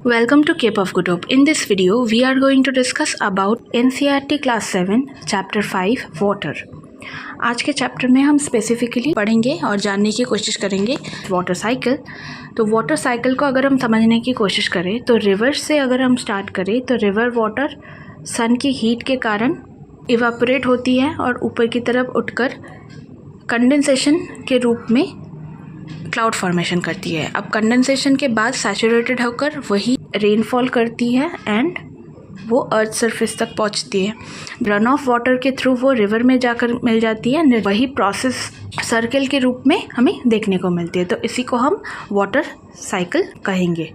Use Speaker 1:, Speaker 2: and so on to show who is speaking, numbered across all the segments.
Speaker 1: Welcome to Cape of Good Hope. In this video, we are going to discuss about NCERT Class 7, Chapter 5, Water. आज के chapter में हम specifically पढ़ेंगे और जानने की कोशिश करेंगे वाटर साइकिल। तो वाटर साइकिल को अगर हम समझने की कोशिश करें तो रिवर से अगर हम स्टार्ट करें तो रिवर वाटर सन की हीट के कारण इवापोरेट होती है और ऊपर की तरफ उठकर कंडेंसेशन के रूप में क्लाउड फॉर्मेशन करती है। अब कंडेंसेशन के बाद सैचुरेटेड होकर वही रेनफॉल करती है एंड वो अर्थ सरफेस तक पहुंचती है। रन ऑफ वाटर के थ्रू वो रिवर में जाकर मिल जाती है। वही प्रोसेस सर्कल के रूप में हमें देखने को मिलती है। तो इसी को हम वाटर साइकिल कहेंगे।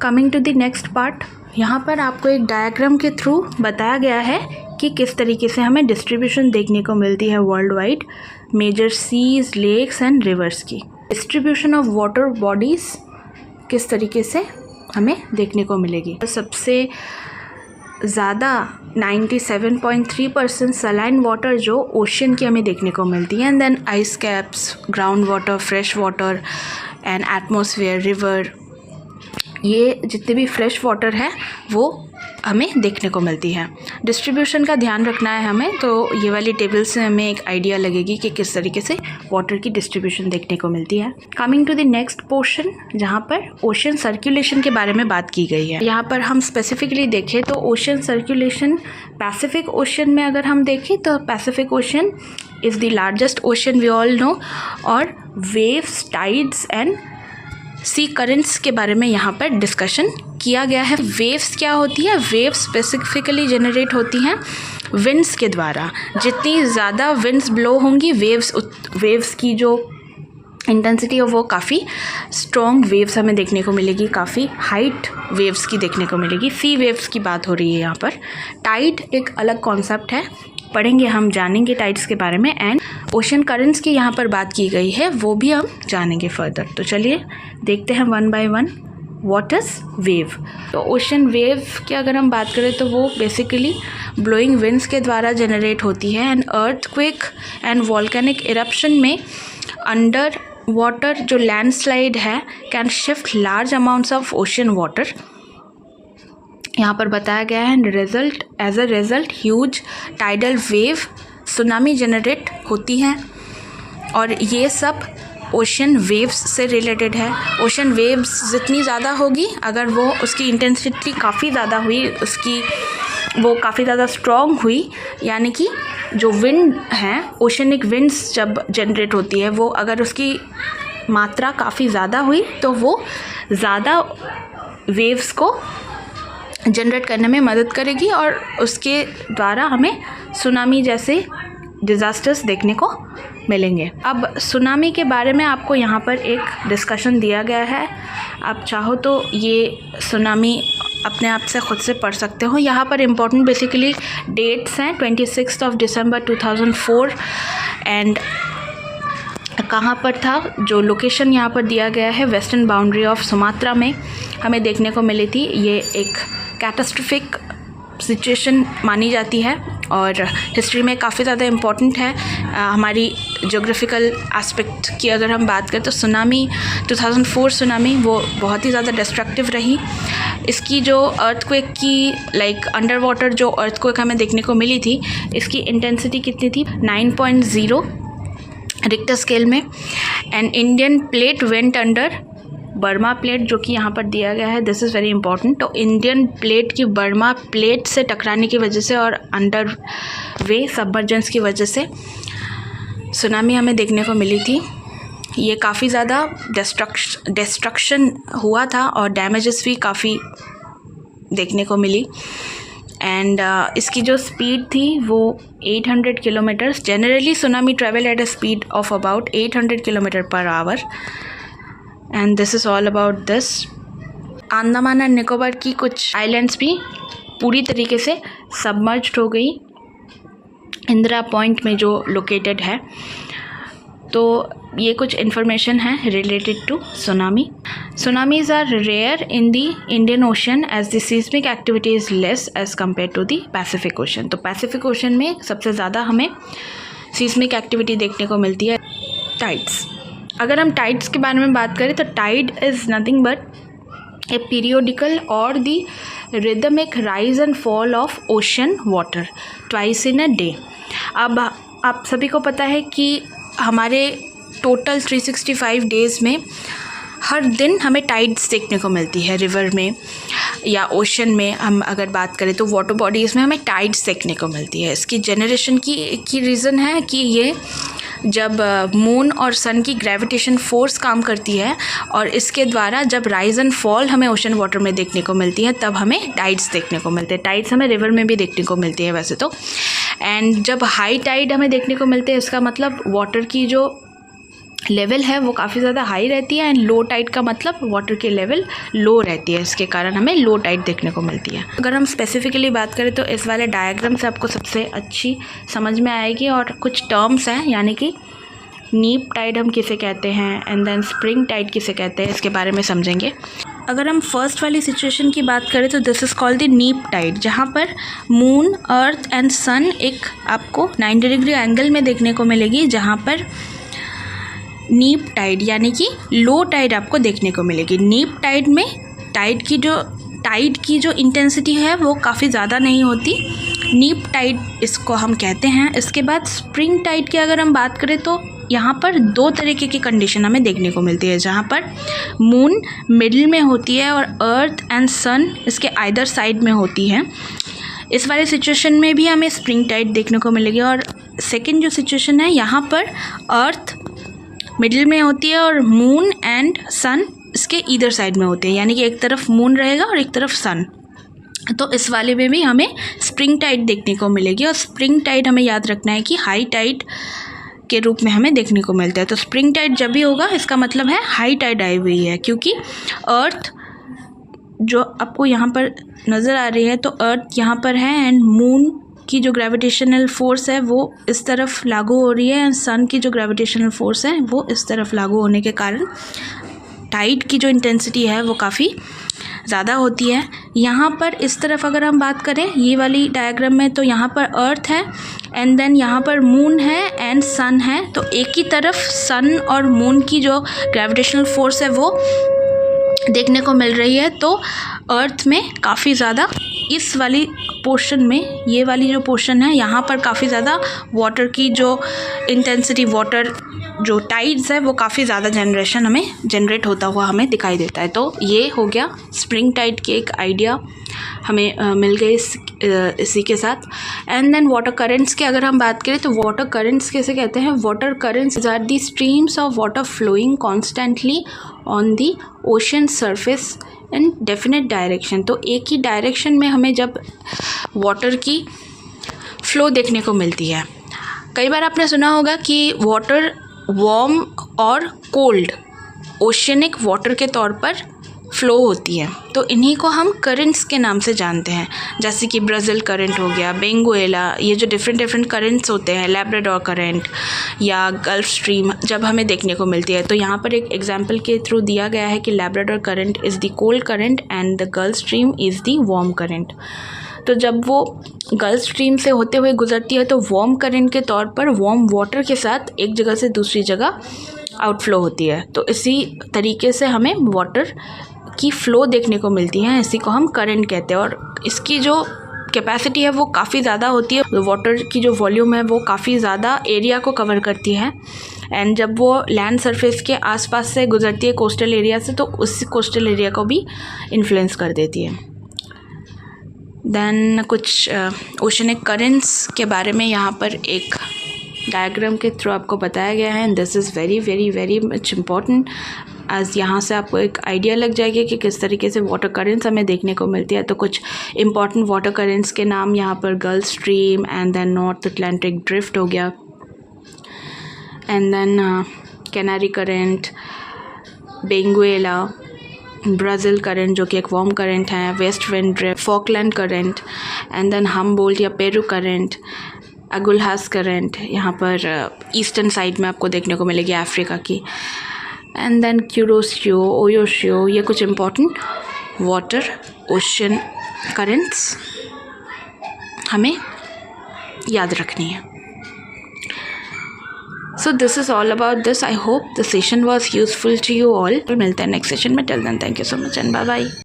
Speaker 1: Coming to the next part, यहाँ पर आपको एक डायग्राम के थ्रू बताया गया है कि किस तरीके से हमें डिस्ट्रीब्यूशन देखने को मिलती है world wide major seas, lakes and rivers की। डिस्ट्रीब्यूशन ऑफ वाटर बॉडीज़ किस तरीके से हमें देखने को मिलेगी। सबसे ज़्यादा 97.3% सलाइन वाटर जो ओशन की हमें देखने को मिलती है, and then ice caps, ground water, fresh water and atmosphere, river, ये जितने भी फ्रेश वाटर है वो हमें देखने को मिलती है। डिस्ट्रीब्यूशन का ध्यान रखना है हमें, तो ये वाली टेबल से हमें एक आइडिया लगेगी कि किस तरीके से वाटर की डिस्ट्रीब्यूशन देखने को मिलती है। Coming to the next portion, जहाँ पर ओशन सर्कुलेशन के बारे में बात की गई है। यहाँ पर हम स्पेसिफिकली देखें तो ओशन सर्कुलेशन पैसिफिक ओशन में अगर हम देखें तो Pacific Ocean is the largest ocean we all know, और waves, tides and sea currents के बारे में यहाँ पर डिस्कशन किया गया है। वेव्स क्या होती है? वेव्स स्पेसिफिकली जनरेट होती हैं विंड्स के द्वारा। जितनी ज़्यादा विंड्स ब्लो होंगी, वेव्स की जो इंटेंसिटी है वो काफ़ी स्ट्रॉन्ग वेव्स हमें देखने को मिलेगी, काफ़ी हाइट वेव्स की देखने को मिलेगी। सी वेव्स की बात हो रही है यहाँ पर। टाइड एक अलग कॉन्सेप्ट है, पढ़ेंगे, हम जानेंगे टाइड्स के बारे में। एंड ओशन करंट्स की यहाँ पर बात की गई है, वो भी हम जानेंगे फर्दर। तो चलिए देखते हैं one by one. What is wave? तो ओशन वेव की अगर हम बात करें तो वो बेसिकली ब्लोइंग विंड्स के द्वारा जनरेट होती है। And earthquake and volcanic eruption में अंडर वाटर जो लैंडस्लाइड है can shift large amounts of ocean water, यहाँ पर बताया गया है। As a result huge tidal wave, tsunami जनरेट होती है, और ये सब ओशन वेव्स से रिलेटेड है। ओशन वेव्स जितनी ज़्यादा होगी, अगर वो उसकी इंटेंसिटी काफ़ी ज़्यादा हुई, वो काफ़ी ज़्यादा स्ट्रॉन्ग हुई, यानी कि जो विंड है, ओशनिक विंड्स जब जनरेट होती है, वो अगर उसकी मात्रा काफ़ी ज़्यादा हुई तो वो ज़्यादा वेव्स को जनरेट करने में मदद करेगी और उसके द्वारा हमें सुनामी जैसे डिज़ास्टर्स देखने को मिलेंगे। अब सुनामी के बारे में आपको यहाँ पर एक डिस्कशन दिया गया है। आप चाहो तो ये सुनामी अपने आप से ख़ुद से पढ़ सकते हो। यहाँ पर इम्पोर्टेंट बेसिकली डेट्स हैं 26 दिसंबर 2004 एंड कहाँ पर था, जो लोकेशन यहाँ पर दिया गया है वेस्टर्न बाउंड्री ऑफ सुमात्रा में हमें देखने को मिली थी। ये एक कैटास्ट्रोफिक सिचुएशन मानी जाती है और हिस्ट्री में काफ़ी ज़्यादा इम्पॉर्टेंट है। हमारी ज्योग्राफिकल एस्पेक्ट की अगर हम बात करें तो सुनामी 2004 सुनामी वो बहुत ही ज़्यादा डिस्ट्रक्टिव रही। इसकी जो अर्थक्वेक की अंडर वाटर जो अर्थक्वेक हमें देखने को मिली थी, इसकी इंटेंसिटी कितनी थी? 9.0 रिक्टर स्केल में। And Indian plate went under, Burma plate जो कि यहाँ पर दिया गया है, दिस इज़ वेरी इंपॉर्टेंट। तो इंडियन प्लेट की बर्मा प्लेट से टकराने की वजह से और अंडर वे सबमर्जेंस की वजह से सुनामी हमें देखने को मिली थी। ये काफ़ी ज़्यादा डिस्ट्रक्शन हुआ था और डैमेजेस भी काफ़ी देखने को मिली। एंड इसकी जो स्पीड थी वो 800 kilometres. Generally tsunami travel at a speed of about 800 kilometre per hour. And this is all about this. Andaman and Nicobar की कुछ आइलैंड्स भी पूरी तरीके से सबमर्ज्ड हो गई इंदिरा पॉइंट में जो लोकेटेड है। तो ये कुछ इन्फॉर्मेशन है related to tsunami. Tsunamis are rare in the Indian Ocean as the seismic activity is less as compared to the Pacific Ocean. तो Pacific Ocean में सबसे ज़्यादा हमें seismic activity देखने को मिलती है। टाइड्स, अगर हम टाइड्स के बारे में बात करें तो tide is nothing but a periodical और the rhythmic rise and fall of ocean water twice in a day. अब आप सभी को पता है कि हमारे टोटल 365 डेज़ में हर दिन हमें टाइड्स देखने को मिलती है। रिवर में या ओशन में हम अगर बात करें तो वाटर बॉडीज़ में हमें टाइड्स देखने को मिलती है। इसकी जनरेशन की रीज़न है कि ये जब मून और सन की ग्रेविटेशन फोर्स काम करती है और इसके द्वारा जब राइज एंड फॉल हमें ओशन वाटर में देखने को मिलती है तब हमें टाइड्स देखने को मिलते हैं। टाइड्स हमें रिवर में भी देखने को मिलती है वैसे तो। एंड जब हाई टाइड हमें देखने को मिलते हैं इसका मतलब वाटर की जो लेवल है वो काफ़ी ज़्यादा हाई रहती है। एंड लो टाइड का मतलब वाटर की लेवल लो रहती है, इसके कारण हमें लो टाइड देखने को मिलती है। अगर हम स्पेसिफिकली बात करें तो इस वाले डायग्राम से आपको सबसे अच्छी समझ में आएगी। और कुछ टर्म्स हैं, यानी कि नीप टाइड हम किसे कहते हैं एंड देन स्प्रिंग टाइड किसे कहते हैं, इसके बारे में समझेंगे। अगर हम फर्स्ट वाली सिचुएशन की बात करें तो दिस इज़ कॉल्ड द नीप टाइड, जहाँ पर मून, अर्थ एंड सन एक आपको 90 डिग्री एंगल में देखने को मिलेगी, जहाँ पर नीप टाइड यानी कि लो टाइड आपको देखने को मिलेगी। नीप टाइड में टाइड की जो इंटेंसिटी है वो काफ़ी ज़्यादा नहीं होती, नीप टाइड इसको हम कहते हैं। इसके बाद स्प्रिंग टाइड की अगर हम बात करें तो यहाँ पर दो तरीके की कंडीशन हमें देखने को मिलती है, जहाँ पर मून मिडिल में होती है और अर्थ एंड सन इसके आइदर साइड में होती है। इस वाले सिचुएशन में भी हमें स्प्रिंग टाइड देखने को मिलेगी। और सेकेंड जो सिचुएशन है, यहाँ पर अर्थ मिडिल में होती है और मून एंड सन इसके ईदर साइड में होते हैं, यानी कि एक तरफ मून रहेगा और एक तरफ सन। तो इस वाले में भी हमें स्प्रिंग टाइड देखने को मिलेगी। और स्प्रिंग टाइड हमें याद रखना है कि हाई टाइड के रूप में हमें देखने को मिलता है। तो स्प्रिंग टाइड जब भी होगा इसका मतलब है हाई टाइड आई हुई है, क्योंकि अर्थ जो आपको यहाँ पर नज़र आ रही है तो अर्थ यहाँ पर है एंड मून की जो ग्रेविटेशनल फोर्स है वो इस तरफ लागू हो रही है एंड सन की जो ग्रेविटेशनल फोर्स है वो इस तरफ लागू होने के कारण टाइड की जो इंटेंसिटी है वो काफ़ी ज़्यादा होती है। यहाँ पर इस तरफ अगर हम बात करें ये वाली डायग्राम में, तो यहाँ पर अर्थ है एंड देन यहाँ पर मून है एंड सन है। तो एक ही तरफ सन और मून की जो ग्रेविटेशनल फोर्स है वो देखने को मिल रही है। तो अर्थ में काफ़ी ज़्यादा इस वाली पोर्शन में, ये वाली जो पोर्शन है यहाँ पर काफ़ी ज़्यादा वाटर की जो इंटेंसिटी, वाटर जो टाइड्स है वो काफ़ी ज़्यादा जनरेट होता हुआ हमें दिखाई देता है। तो ये हो गया स्प्रिंग टाइड की एक आइडिया हमें मिल गई इसी के साथ। एंड देन वाटर करेंट्स की अगर हम बात करें तो वाटर करेंट्स कैसे कहते हैं? Water currents are the streams of water flowing constantly on the ocean surface in definite direction. तो एक ही डायरेक्शन में हमें जब वाटर की फ़्लो देखने को मिलती है। कई बार आपने सुना होगा कि वाटर वार्म और कोल्ड ओशनिक वाटर के तौर पर फ़्लो होती है, तो इन्हीं को हम करेंट्स के नाम से जानते हैं। जैसे कि ब्राज़ील करंट हो गया, बेंगुएला, ये जो डिफरेंट करेंट्स होते हैं, लैब्राडोर करंट या गल्फ स्ट्रीम जब हमें देखने को मिलती है। तो यहाँ पर एक एग्जांपल के थ्रू दिया गया है कि Labrador current is the cold current and the gulf stream is the warm current. तो जब वो गल्फ स्ट्रीम से होते हुए गुजरती है तो वार्म करंट के तौर पर वार्म वाटर के साथ एक जगह से दूसरी जगह आउटफ्लो होती है। तो इसी तरीके से हमें वाटर की फ़्लो देखने को मिलती है, इसी को हम करंट कहते हैं। और इसकी जो कैपेसिटी है वो काफ़ी ज़्यादा होती है, वाटर की जो वॉल्यूम है वो काफ़ी ज़्यादा एरिया को कवर करती है। एंड जब वो लैंड सरफेस के आसपास से गुजरती है कोस्टल एरिया से, तो उस कोस्टल एरिया को भी इन्फ्लुएंस कर देती है। देन कुछ ओशनिक करेंट्स के बारे में यहाँ पर एक डायग्राम के थ्रू आपको बताया गया है। And this is very very very much important, आज यहाँ से आपको एक आइडिया लग जाएगी कि किस तरीके से वाटर करेंट्स हमें देखने को मिलती है। तो कुछ इम्पॉर्टेंट वाटर करेंट्स के नाम यहाँ पर Gulf Stream and then North Atlantic Drift हो गया, and then Canary current, Benguela, Brazil current जो कि एक वार्म करंट है, West Wind Drift, Falkland current, and then Humboldt या पेरू करंट, अगुल्हास करंट यहाँ पर ईस्टर्न साइड में आपको देखने को मिलेगी अफ्रीका की, एंड देन क्यूरोशियो, ओयोशियो, ये कुछ इम्पॉर्टेंट वाटर ओशन करंट्स हमें याद रखनी है। So this is all about this. I hope the session was useful to you all. मिलते हैं नेक्स्ट सेशन में. Till then thank you so much and bye bye.